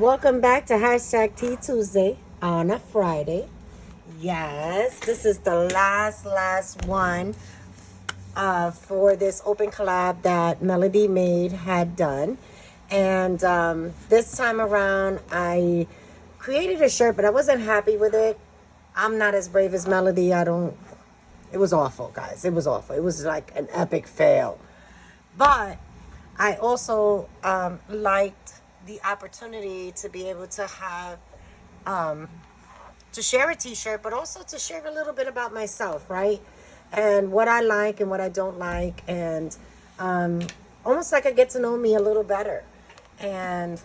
Welcome back to Hashtag Tea Tuesday on a Friday. Yes, this is the last one for this open collab that Melody had done. And this time around, I created a shirt, but I wasn't happy with it. I'm not as brave as Melody. It was awful, guys. It was awful. It was like an epic fail. But I also liked the opportunity to be able to have to share a t-shirt, but also to share a little bit about myself, right? And what I like and what I don't like, and almost like I get to know me a little better. And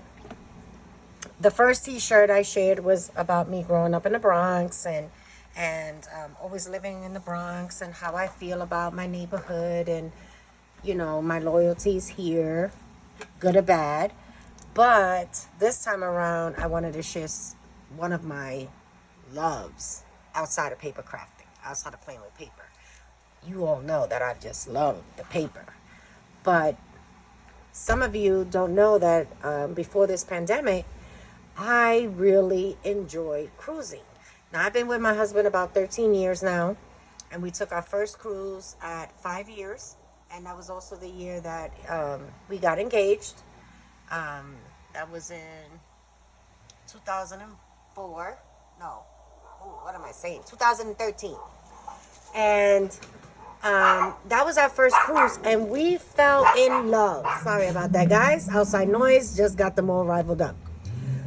the first t-shirt I shared was about me growing up in the Bronx and always living in the Bronx and how I feel about my neighborhood and my loyalties here, good or bad. But this time around, I wanted to share one of my loves outside of paper crafting, outside of playing with paper. You all know that I just love the paper. But some of you don't know that before this pandemic, I really enjoyed cruising. Now, I've been with my husband about 13 years now, and we took our first cruise at 5 years. And that was also the year that we got engaged. That was in 2004. No. Ooh, what am I saying? 2013. And that was our first cruise. And we fell in love. Sorry about that, guys. Outside noise just got them all rivaled up.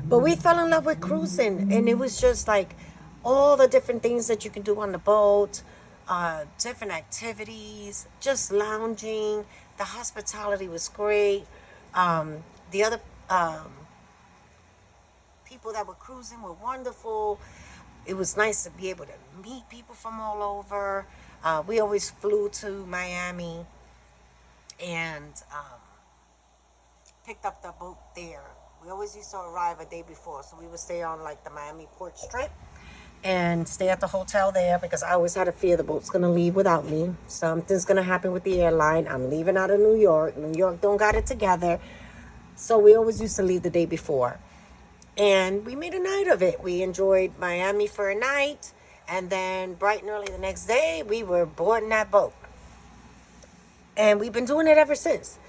But we fell in love with cruising. And it was just like all the different things that you can do on the boat. Different activities, just lounging. The hospitality was great. The other people that were cruising were wonderful. It was nice to be able to meet people from all over. We always flew to Miami and picked up the boat there. We always used to arrive a day before, so we would stay on like the Miami port strip and stay at the hotel there because I always had a fear the boat's going to leave without me. Something's going to happen with the airline. I'm leaving out of New York. New York don't got it together. So we always used to leave the day before. And we made a night of it. We enjoyed Miami for a night. And then bright and early the next day, we were boarding that boat. And we've been doing it ever since.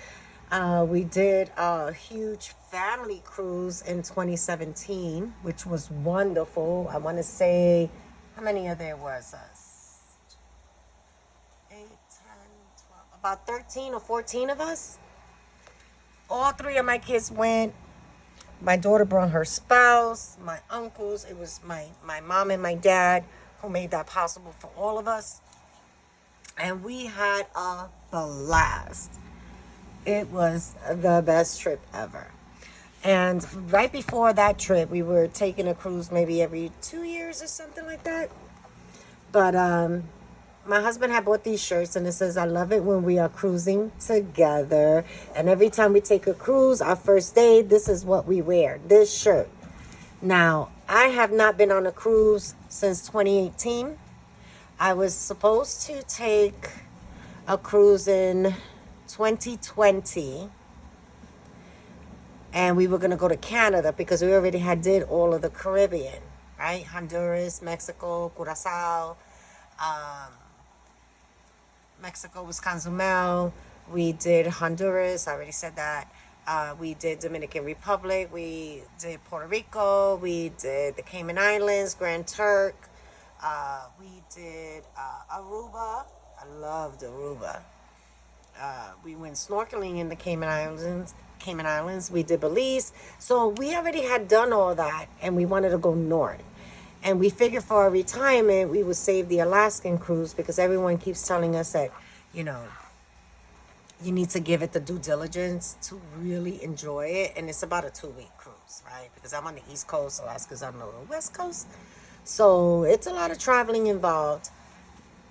We did a huge family cruise in 2017, which was wonderful. I want to say, how many of there was us? 8, 10, 12, about 13 or 14 of us. All 3 of my kids went. My daughter brought her spouse, my uncles. It was my mom and my dad who made that possible for all of us. And we had a blast. It was the best trip ever. And right before that trip, we were taking a cruise maybe every 2 years or something like that. But my husband had bought these shirts, and it says, "I love it when we are cruising together." And every time we take a cruise, our first day, this is what we wear, this shirt. Now, I have not been on a cruise since 2018. I was supposed to take a cruise in 2020, and we were going to go to Canada because we already did all of the Caribbean, right? Honduras, Mexico, Curacao, Mexico was Cozumel. We did Honduras, I already said that. We did Dominican Republic, we did Puerto Rico, we did the Cayman Islands, Grand Turk, we did Aruba. I loved Aruba. We went snorkeling in the Cayman Islands. We did Belize. So we already had done all that, and we wanted to go north. And we figured for our retirement, we would save the Alaskan cruise because everyone keeps telling us that, you need to give it the due diligence to really enjoy it. And it's about a 2-week cruise, right? Because I'm on the East Coast, Alaska's on the West Coast. So it's a lot of traveling involved.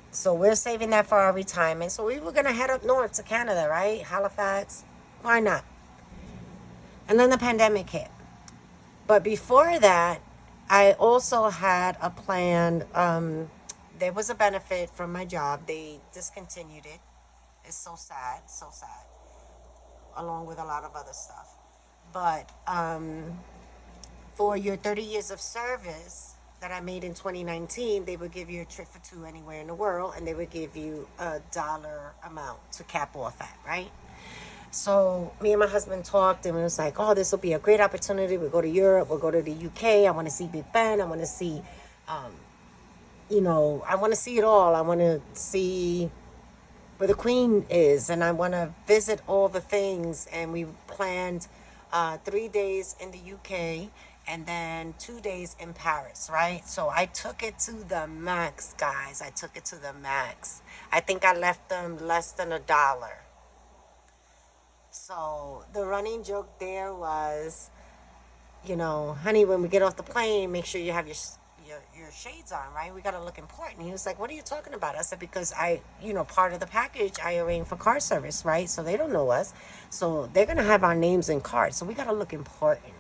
So we're saving that for our retirement. So we were going to head up north to Canada, right? Halifax. Why not? And then the pandemic hit. But before that, I also had a plan. There was a benefit from my job. They discontinued it. It's so sad, along with a lot of other stuff. But for your 30 years of service that I made in 2019, they would give you a trip for two anywhere in the world, and they would give you a dollar amount to cap off at, right? So me and my husband talked, and it was like, oh, this will be a great opportunity. We'll go to Europe. We'll go to the UK. I want to see Big Ben. I want to see, I want to see it all. I want to see where the Queen is, and I want to visit all the things. And we planned 3 days in the UK and then 2 days in Paris, right? So I took it to the max, guys. I took it to the max. I think I left them less than $1. So the running joke there was, honey, when we get off the plane, make sure you have your shades on, right? We got to look important. He was like, what are you talking about? I said, because part of the package, I arranged for car service, right? So they don't know us. So they're going to have our names in cards. So we got to look important.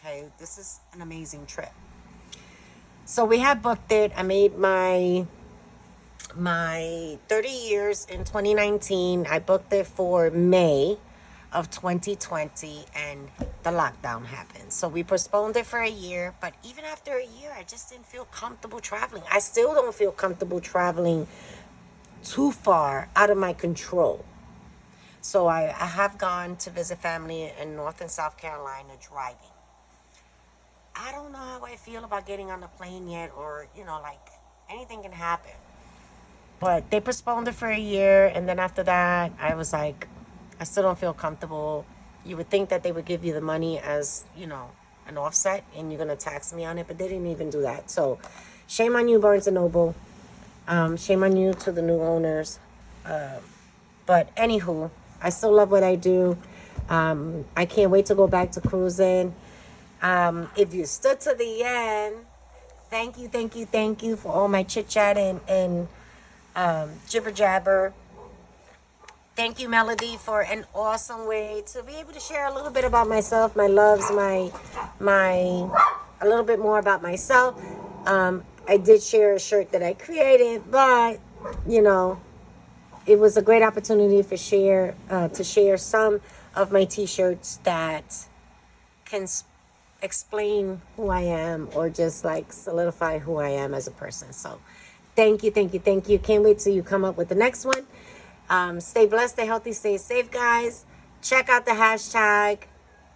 Okay, this is an amazing trip. So we had booked it. I made my 30 years in 2019. I booked it for May of 2020, and the lockdown happened. So we postponed it for a year. But even after a year, I just didn't feel comfortable traveling. I still don't feel comfortable traveling too far out of my control. So I have gone to visit family in North and South Carolina driving. I don't know how I feel about getting on the plane yet, or, anything can happen. But they postponed it for a year, and then after that, I was like, I still don't feel comfortable. You would think that they would give you the money as, an offset, and you're going to tax me on it, but they didn't even do that. So, shame on you, Barnes & Noble. Shame on you to the new owners. But anywho, I still love what I do. I can't wait to go back to cruising. If you stood to the end, thank you for all my chit-chat and jibber-jabber. Thank you, Melody, for an awesome way to be able to share a little bit about myself, my loves, a little bit more about myself. I did share a shirt that I created, but, it was a great opportunity to share some of my t-shirts that can explain who I am, or just solidify who I am as a person. So thank you. Can't wait till you come up with the next one. Stay blessed, stay healthy, stay safe, guys. Check out the hashtag.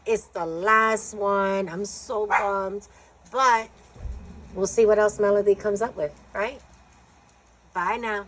It's the last one. I'm so bummed, but we'll see what else Melody comes up with, right? Bye now.